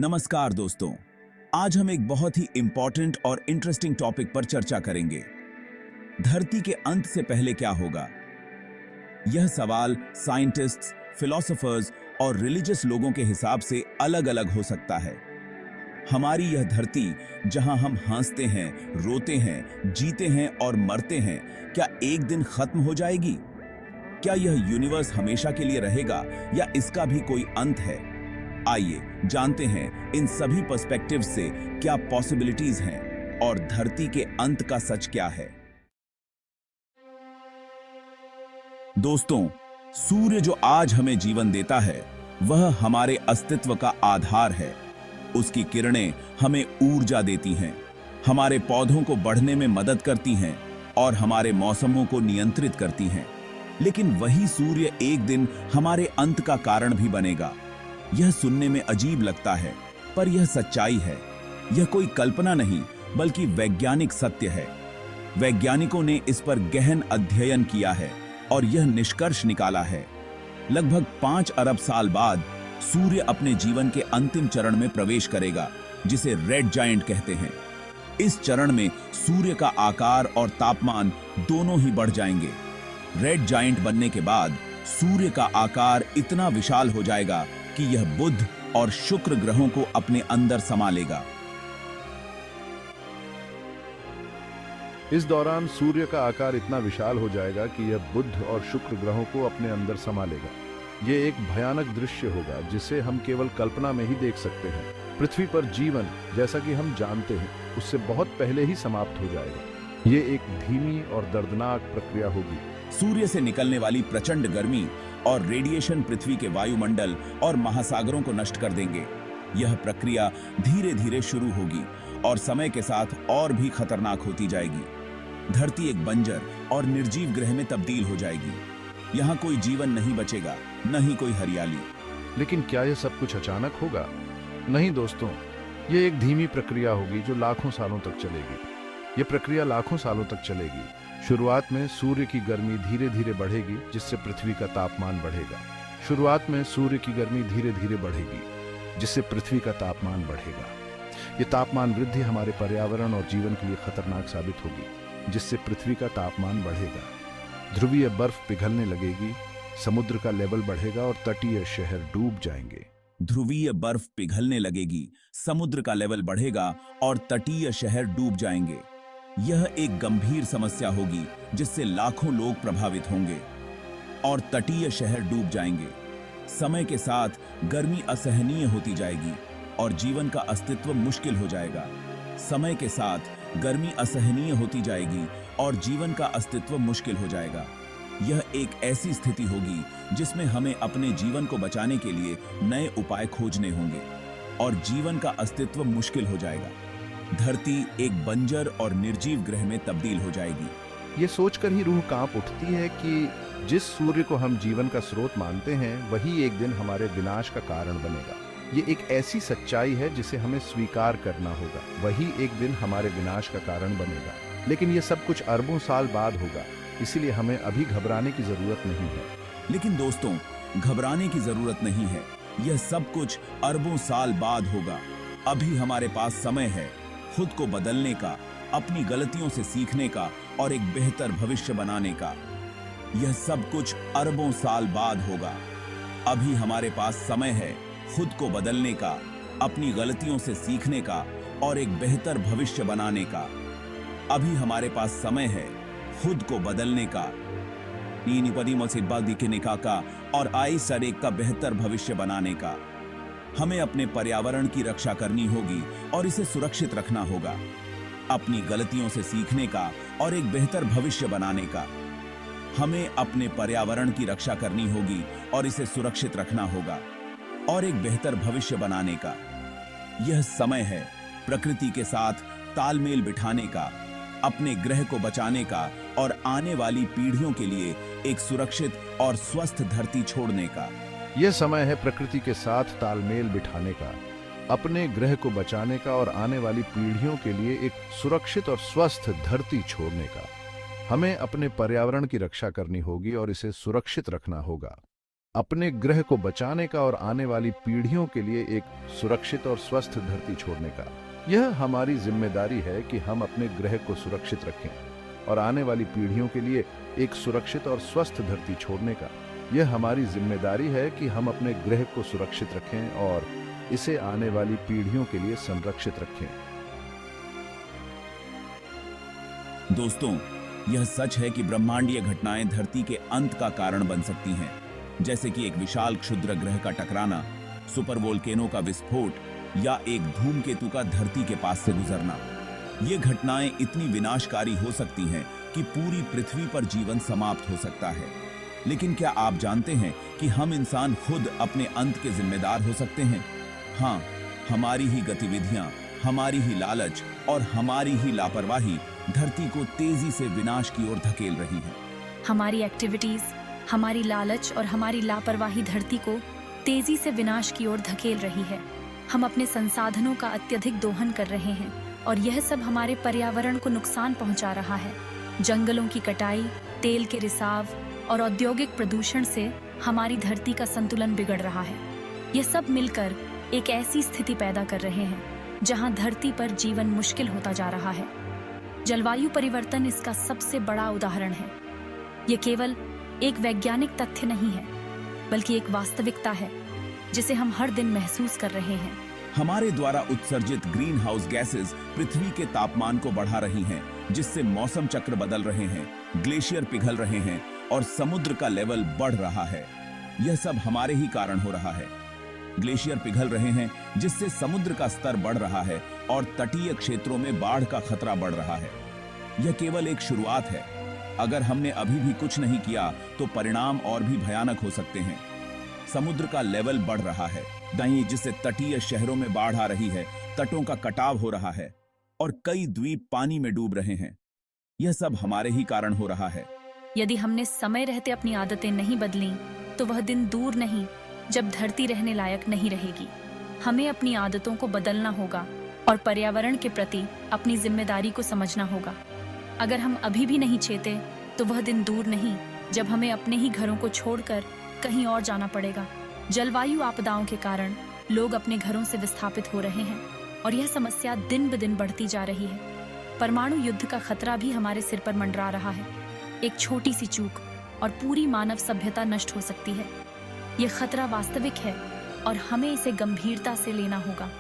नमस्कार दोस्तों। आज हम एक बहुत ही इंपॉर्टेंट और इंटरेस्टिंग टॉपिक पर चर्चा करेंगे। धरती के अंत से पहले क्या होगा? यह सवाल साइंटिस्ट्स, फिलोसोफर्स और रिलीजियस लोगों के हिसाब से अलग-अलग हो सकता है। हमारी यह धरती, जहां हम हंसते हैं, रोते हैं, जीते हैं और मरते हैं, क्या एक दिन खत्म हो जाएगी? क्या यह यूनिवर्स हमेशा के लिए रहेगा या इसका भी कोई अंत है? आइए जानते हैं इन सभी पर्सपेक्टिव से क्या पॉसिबिलिटीज हैं और धरती के अंत का सच क्या है। दोस्तों, सूर्य जो आज हमें जीवन देता है, वह हमारे अस्तित्व का आधार है। उसकी किरणें हमें ऊर्जा देती हैं, हमारे पौधों को बढ़ने में मदद करती हैं और हमारे मौसमों को नियंत्रित करती हैं। लेकिन वही सूर्य एक दिन हमारे अंत का कारण भी बनेगा। यह सुनने में अजीब लगता है, पर यह सच्चाई है। यह कोई कल्पना नहीं, बल्कि वैज्ञानिक सत्य है। वैज्ञानिकों ने इस पर गहन अध्ययन किया है और यह निष्कर्ष निकाला है। लगभग 5 अरब साल बाद सूर्य अपने जीवन के अंतिम चरण में प्रवेश करेगा, जिसे रेड जायंट कहते हैं। इस चरण में सूर्य का आकार और तापमान दोनों ही बढ़ जाएंगे। रेड जायंट बनने के बाद सूर्य का आकार इतना विशाल हो जाएगा कि यह बुध और शुक्र ग्रहों को अपने अंदर समा लेगा। इस दौरान सूर्य का आकार इतना विशाल हो जाएगा कि यह बुध और शुक्र ग्रहों को अपने अंदर समा लेगा। ये एक भयानक दृश्य होगा जिसे हम केवल कल्पना में ही देख सकते हैं। पृथ्वी पर जीवन, जैसा कि हम जानते हैं, उससे बहुत पहले ही समाप्त हो जाएगा। ये एक धीमी और दर्दनाक प्रक्रिया होगी। सूर्य से निकलने वाली प्रचंड गर्मी और रेडिएशन पृथ्वी के वायुमंडल और महासागरों को नष्ट कर देंगे। यह प्रक्रिया धीरे धीरे शुरू होगी और समय के साथ और भी खतरनाक होती जाएगी। धरती एक बंजर और निर्जीव ग्रह में तब्दील हो जाएगी। यहाँ कोई जीवन नहीं बचेगा, न ही कोई हरियाली। लेकिन क्या यह सब कुछ अचानक होगा? नहीं दोस्तों, ये एक धीमी प्रक्रिया होगी जो लाखों सालों तक चलेगी। ये प्रक्रिया लाखों सालों तक चलेगी। शुरुआत में सूर्य की गर्मी धीरे धीरे बढ़ेगी, जिससे पृथ्वी का तापमान बढ़ेगा। शुरुआत में सूर्य की गर्मी धीरे धीरे बढ़ेगी, जिससे पृथ्वी का तापमान बढ़ेगा। ये तापमान वृद्धि हमारे पर्यावरण और जीवन के लिए खतरनाक साबित होगी, जिससे पृथ्वी का तापमान बढ़ेगा। ध्रुवीय बर्फ पिघलने लगेगी, समुद्र का लेवल बढ़ेगा और तटीय शहर डूब जाएंगे। ध्रुवीय बर्फ पिघलने लगेगी, समुद्र का लेवल बढ़ेगा और तटीय शहर डूब जाएंगे। यह एक गंभीर समस्या होगी जिससे लाखों लोग प्रभावित होंगे और तटीय शहर डूब जाएंगे। समय के साथ गर्मी असहनीय होती जाएगी और जीवन का अस्तित्व मुश्किल हो जाएगा। समय के साथ गर्मी असहनीय होती जाएगी और जीवन का अस्तित्व मुश्किल हो जाएगा। यह एक ऐसी स्थिति होगी जिसमें हमें अपने जीवन को बचाने के लिए नए उपाय खोजने होंगे और जीवन का अस्तित्व मुश्किल हो जाएगा। धरती एक बंजर और निर्जीव ग्रह में तब्दील हो जाएगी। ये सोचकर ही रूह कांप उठती है कि जिस सूर्य को हम जीवन का स्रोत मानते हैं, वही एक दिन हमारे विनाश का कारण बनेगा। ये एक ऐसी सच्चाई है जिसे हमें स्वीकार करना होगा। वही एक दिन हमारे विनाश का कारण बनेगा। लेकिन ये सब कुछ अरबों साल बाद होगा, इसीलिए हमें अभी घबराने की जरूरत नहीं है। लेकिन दोस्तों, घबराने की जरूरत नहीं है। यह सब कुछ अरबों साल बाद होगा। अभी हमारे पास समय है खुद को बदलने का, अपनी गलतियों से सीखने का और एक बेहतर भविष्य बनाने का। यह सब कुछ अरबों साल बाद होगा। अभी हमारे पास समय है खुद को बदलने का, अपनी गलतियों से सीखने का और एक बेहतर भविष्य बनाने का। अभी हमारे पास समय है खुद को बदलने का, नीनी पदी मसीबा दिखने का और आई सरेक का बेहतर भविष्य बनाने का। हमें अपने पर्यावरण की रक्षा करनी होगी और इसे सुरक्षित रखना होगा। अपनी गलतियों से सीखने का और एक बेहतर भविष्य बनाने का। हमें अपने पर्यावरण की रक्षा करनी होगी और इसे सुरक्षित रखना होगा और एक बेहतर भविष्य बनाने का। यह समय है प्रकृति के साथ तालमेल बिठाने का, अपने ग्रह को बचाने का और आने वाली पीढ़ियों के लिए एक सुरक्षित और स्वस्थ धरती छोड़ने का। यह समय है प्रकृति के साथ तालमेल बिठाने का, अपने ग्रह को बचाने का और आने वाली पीढ़ियों के लिए एक सुरक्षित और स्वस्थ धरती छोड़ने का। हमें अपने पर्यावरण की रक्षा करनी होगी और इसे सुरक्षित रखना होगा। अपने ग्रह को बचाने का और आने वाली पीढ़ियों के लिए एक सुरक्षित और स्वस्थ धरती छोड़ने का। यह हमारी जिम्मेदारी है कि हम अपने ग्रह को सुरक्षित रखें और आने वाली पीढ़ियों के लिए एक सुरक्षित और स्वस्थ धरती छोड़ने का। यह हमारी जिम्मेदारी है कि हम अपने ग्रह को सुरक्षित रखें और इसे आने वाली पीढ़ियों के लिए संरक्षित रखें। दोस्तों, यह सच है कि ब्रह्मांडीय घटनाएं धरती के अंत का कारण बन सकती हैं, जैसे कि एक विशाल क्षुद्र ग्रह का टकराना, सुपर वोल्केनो का विस्फोट या एक धूमकेतु का धरती के पास से गुजरना। ये घटनाएं इतनी विनाशकारी हो सकती हैं कि पूरी पृथ्वी पर जीवन समाप्त हो सकता है। लेकिन क्या आप जानते हैं कि हम इंसान खुद अपने अंत के जिम्मेदार हो सकते हैं? हाँ, हमारी ही गतिविधियां, हमारी ही लालच और हमारी ही लापरवाही धरती को तेजी से विनाश की ओर धकेल रही है। हमारी एक्टिविटीज, हमारी लालच और हमारी लापरवाही धरती को तेजी से विनाश की ओर धकेल रही है। हम अपने संसाधनों का अत्यधिक दोहन कर रहे हैं और यह सब हमारे पर्यावरण को नुकसान पहुंचा रहा है। जंगलों की कटाई, तेल के रिसाव और औद्योगिक प्रदूषण से हमारी धरती का संतुलन बिगड़ रहा है। यह सब मिलकर एक ऐसी स्थिति पैदा कर रहे हैं जहां धरती पर जीवन मुश्किल होता जा रहा है। जलवायु परिवर्तन इसका सबसे बड़ा उदाहरण है। ये केवल एक वैज्ञानिक तथ्य नहीं है, बल्कि एक वास्तविकता है जिसे हम हर दिन महसूस कर रहे हैं। हमारे द्वारा उत्सर्जित ग्रीन हाउस गैसेस पृथ्वी के तापमान को बढ़ा रही हैं, जिससे मौसम चक्र बदल रहे हैं, ग्लेशियर पिघल रहे हैं और समुद्र का लेवल बढ़ रहा है। यह सब हमारे ही कारण हो रहा है। ग्लेशियर पिघल रहे हैं, जिससे समुद्र का स्तर बढ़ रहा है और तटीय क्षेत्रों में बाढ़ का खतरा बढ़ रहा है। यह केवल एक शुरुआत है। अगर हमने अभी भी कुछ नहीं किया तो परिणाम और भी भयानक हो सकते हैं। समुद्र का लेवल बढ़ रहा है, जिससे तटीय शहरों में बाढ़ आ रही है, तटों का कटाव हो रहा है और कई द्वीप पानी में डूब रहे हैं। यह सब हमारे ही कारण हो रहा है। यदि हमने समय रहते अपनी आदतें नहीं बदली तो वह दिन दूर नहीं जब धरती रहने लायक नहीं रहेगी। हमें अपनी आदतों को बदलना होगा और पर्यावरण के प्रति अपनी जिम्मेदारी को समझना होगा। अगर हम अभी भी नहीं चेते तो वह दिन दूर नहीं जब हमें अपने ही घरों को छोड़कर कहीं और जाना पड़ेगा। जलवायु आपदाओं के कारण लोग अपने घरों से विस्थापित हो रहे हैं और यह समस्या दिन ब दिन बढ़ती जा रही है। परमाणु युद्ध का खतरा भी हमारे सिर पर मंडरा रहा है। एक छोटी सी चूक और पूरी मानव सभ्यता नष्ट हो सकती है। यह खतरा वास्तविक है और हमें इसे गंभीरता से लेना होगा।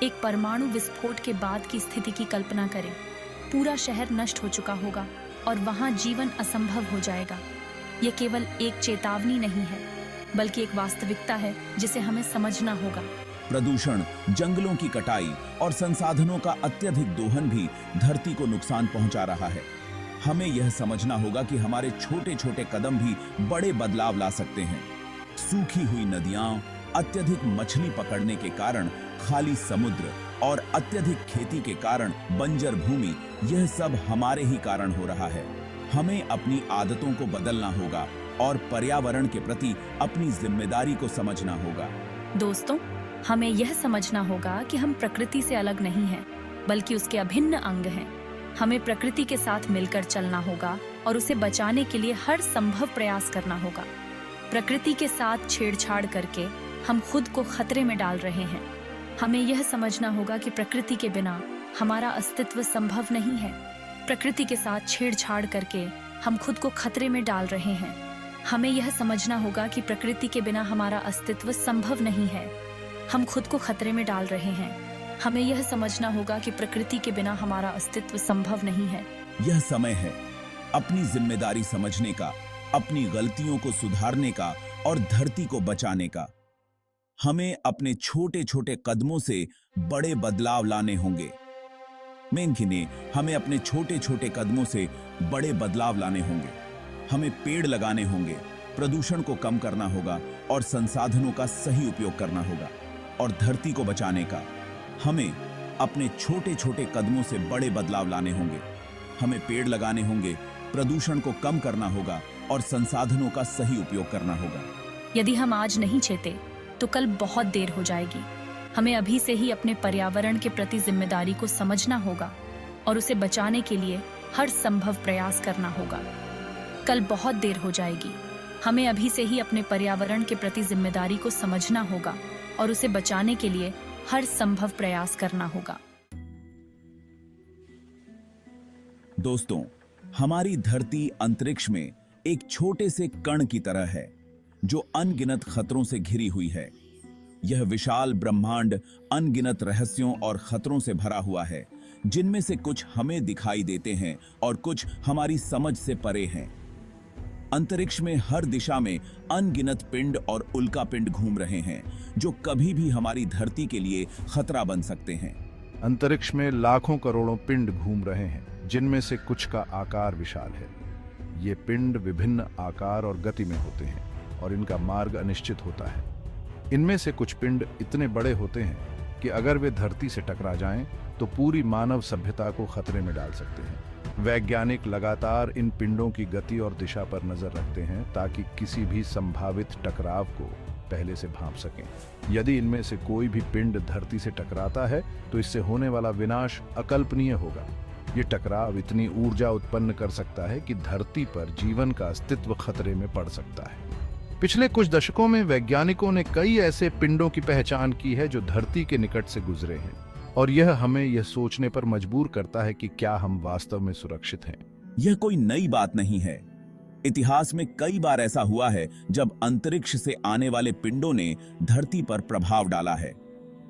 एक परमाणु विस्फोट के बाद की स्थिति की कल्पना करें। पूरा शहर नष्ट हो चुका होगा और वहां जीवन असंभव हो जाएगा। यह केवल एक चेतावनी नहीं है, बल्कि एक वास्तविकता है जिसे हमें समझना होगा। प्रदूषण, जंगलों की कटाई और संसाधनों का अत्यधिक दोहन भी धरती को नुकसान पहुंचा रहा है। हमें यह समझना होगा कि हमारे छोटे छोटे कदम भी बड़े बदलाव ला सकते हैं। सूखी हुई नदियां, अत्यधिक मछली पकड़ने के कारण खाली समुद्र और अत्यधिक खेती के कारण बंजर भूमि, यह सब हमारे ही कारण हो रहा है। हमें अपनी आदतों को बदलना होगा और पर्यावरण के प्रति अपनी जिम्मेदारी को समझना होगा। दोस्तों, हमें यह समझना होगा कि हम प्रकृति से अलग नहीं हैं, बल्कि उसके अभिन्न अंग हैं। हमें प्रकृति के साथ मिलकर चलना होगा और उसे बचाने के लिए हर संभव प्रयास करना होगा। प्रकृति के साथ छेड़छाड़ करके हम खुद को खतरे में डाल रहे हैं। हमें यह समझना होगा कि प्रकृति के बिना हमारा अस्तित्व संभव नहीं है। प्रकृति के साथ छेड़छाड़ करके हम खुद को खतरे में डाल रहे हैं। हमें यह समझना होगा कि प्रकृति के बिना हमारा अस्तित्व संभव नहीं है। हम खुद को खतरे में डाल रहे हैं। हमें यह समझना होगा कि प्रकृति के बिना हमारा अस्तित्व संभव नहीं है। यह समय है अपनी जिम्मेदारी समझने का, अपनी गलतियों को सुधारने का और धरती को बचाने का। हमें अपने छोटे छोटे कदमों से बड़े बदलाव लाने होंगे। मेंकिने, हमें अपने छोटे छोटे कदमों से बड़े बदलाव लाने होंगे। हमें पेड़ लगाने होंगे, प्रदूषण को कम करना होगा और संसाधनों का सही उपयोग करना होगा। और धरती को बचाने का हमें अपने छोटे छोटे कदमों से बड़े बदलाव लाने होंगे। हमें पेड़ लगाने होंगे, प्रदूषण को कम करना होगा और संसाधनों का सही उपयोग करना होगा। यदि हम आज नहीं चेते तो कल बहुत देर हो जाएगी। हमें अभी से ही अपने पर्यावरण के प्रति जिम्मेदारी को समझना होगा और उसे बचाने के लिए हर संभव प्रयास करना होगा। कल बहुत देर हो जाएगी। हमें अभी से ही अपने पर्यावरण के प्रति जिम्मेदारी को समझना होगा और उसे बचाने के लिए हर संभव प्रयास करना होगा। दोस्तों, हमारी धरती अंतरिक्ष में एक छोटे से कण की तरह है जो अनगिनत खतरों से घिरी हुई है। यह विशाल ब्रह्मांड अनगिनत रहस्यों और खतरों से भरा हुआ है, जिनमें से कुछ हमें दिखाई देते हैं और कुछ हमारी समझ से परे हैं। अंतरिक्ष में हर दिशा में अनगिनत पिंड और उल्का पिंड घूम रहे हैं जो कभी भी हमारी धरती के लिए खतरा बन सकते हैं। अंतरिक्ष में लाखों करोड़ों पिंड घूम रहे हैं, जिनमें से कुछ का आकार विशाल है। ये पिंड विभिन्न आकार और गति में होते हैं और इनका मार्ग अनिश्चित होता है। इनमें से कुछ पिंड इतने बड़े होते हैं कि अगर वे धरती से टकरा जाएं तो पूरी मानव सभ्यता को खतरे में डाल सकते हैं। वैज्ञानिक लगातार इन पिंडों की गति और दिशा पर नजर रखते हैं ताकि किसी भी संभावित टकराव को पहले से भांप सकें। यदि इनमें से कोई भी पिंड धरती से टकराता है तो इससे होने वाला विनाश अकल्पनीय होगा। ये टकराव इतनी ऊर्जा उत्पन्न कर सकता है कि धरती पर जीवन का अस्तित्व खतरे में पड़ सकता है। पिछले कुछ दशकों में वैज्ञानिकों ने कई ऐसे पिंडों की पहचान की है जो धरती के निकट से गुजरे हैं, और यह हमें यह सोचने पर मजबूर करता है कि क्या हम वास्तव में सुरक्षित हैं। यह कोई नई बात नहीं है। इतिहास में कई बार ऐसा हुआ है जब अंतरिक्ष से आने वाले पिंडों ने धरती पर प्रभाव डाला है।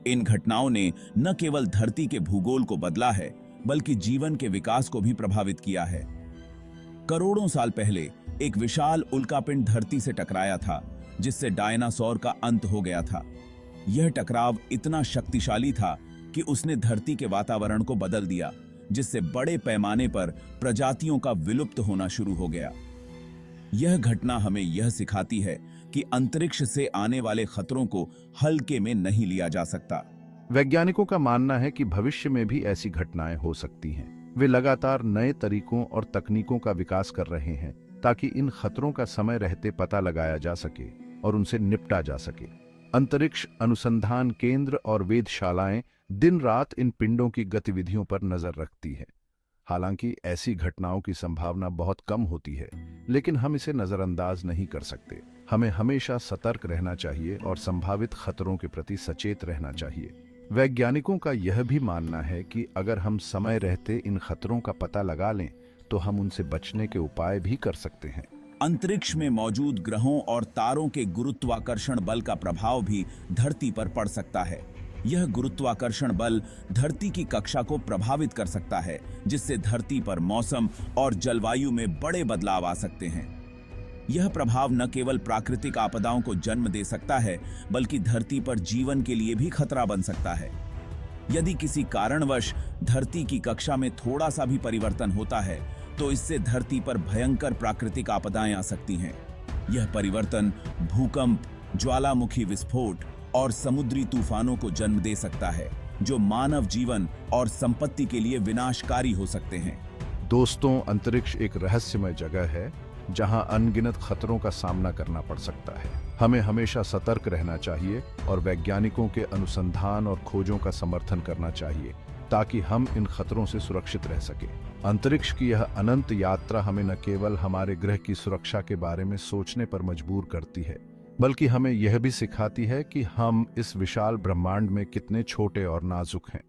इन घटनाओं ने न केवल धरती के भूगोल को बदला है, बल्कि जीवन के विकास को भी प्रभावित किया है। करोड़ों साल पहले एक विशाल उल्कापिंड धरती से टकराया था, जिससे डायनासोर का अंत हो गया था। यह टकराव इतना शक्तिशाली था कि उसने धरती के वातावरण को बदल दिया, जिससे बड़े पैमाने पर प्रजातियों का विलुप्त होना शुरू हो गया। यह घटना हमें यह सिखाती है कि अंतरिक्ष से आने वाले खतरों को हल्के में नहीं लिया जा सकता। वैज्ञानिकों का मानना है कि भविष्य में भी ऐसी घटनाएं हो सकती हैं। वे लगातार नए तरीकों और तकनीकों का विकास कर रहे हैं ताकि इन खतरों का समय रहते पता लगाया जा सके और उनसे निपटा जा सके। अंतरिक्ष अनुसंधान केंद्र और वेधशालाएं दिन रात इन पिंडों की गतिविधियों पर नजर रखती है। हालांकि ऐसी घटनाओं की संभावना बहुत कम होती है, लेकिन हम इसे नजरअंदाज नहीं कर सकते। हमें हमेशा सतर्क रहना चाहिए और संभावित खतरों के प्रति सचेत रहना चाहिए। वैज्ञानिकों का यह भी मानना है कि अगर हम समय रहते इन खतरों का पता लगा लें तो हम उनसे बचने के उपाय भी कर सकते हैं। अंतरिक्ष में मौजूद ग्रहों और तारों के गुरुत्वाकर्षण बल का प्रभाव भी धरती पर पड़ सकता है। यह गुरुत्वाकर्षण बल धरती की कक्षा को प्रभावित कर सकता है, जिससे धरती पर मौसम और जलवायु में बड़े बदलाव आ सकते हैं। यह प्रभाव न केवल प्राकृतिक आपदाओं को जन्म दे सकता है, बल्कि धरती पर जीवन के लिए भी खतरा बन सकता है। यदि किसी कारणवश धरती की कक्षा में थोड़ा सा भी परिवर्तन होता है, तो इससे धरती पर भयंकर प्राकृतिक आपदाएं आ सकती हैं। यह परिवर्तन भूकंप, ज्वालामुखी विस्फोट और समुद्री तूफानों को जन्म दे सकता है, जो मानव जीवन और संपत्ति के लिए विनाशकारी हो सकते हैं। दोस्तों, अंतरिक्ष एक रहस्यमय जगह है जहां अनगिनत खतरों का सामना करना पड़ सकता है। हमें हमेशा सतर्क रहना चाहिए और वैज्ञानिकों के अनुसंधान और खोजों का समर्थन करना चाहिए ताकि हम इन खतरों से सुरक्षित रह सकें। अंतरिक्ष की यह अनंत यात्रा हमें न केवल हमारे ग्रह की सुरक्षा के बारे में सोचने पर मजबूर करती है, बल्कि हमें यह भी सिखाती है कि हम इस विशाल ब्रह्मांड में कितने छोटे और नाजुक हैं।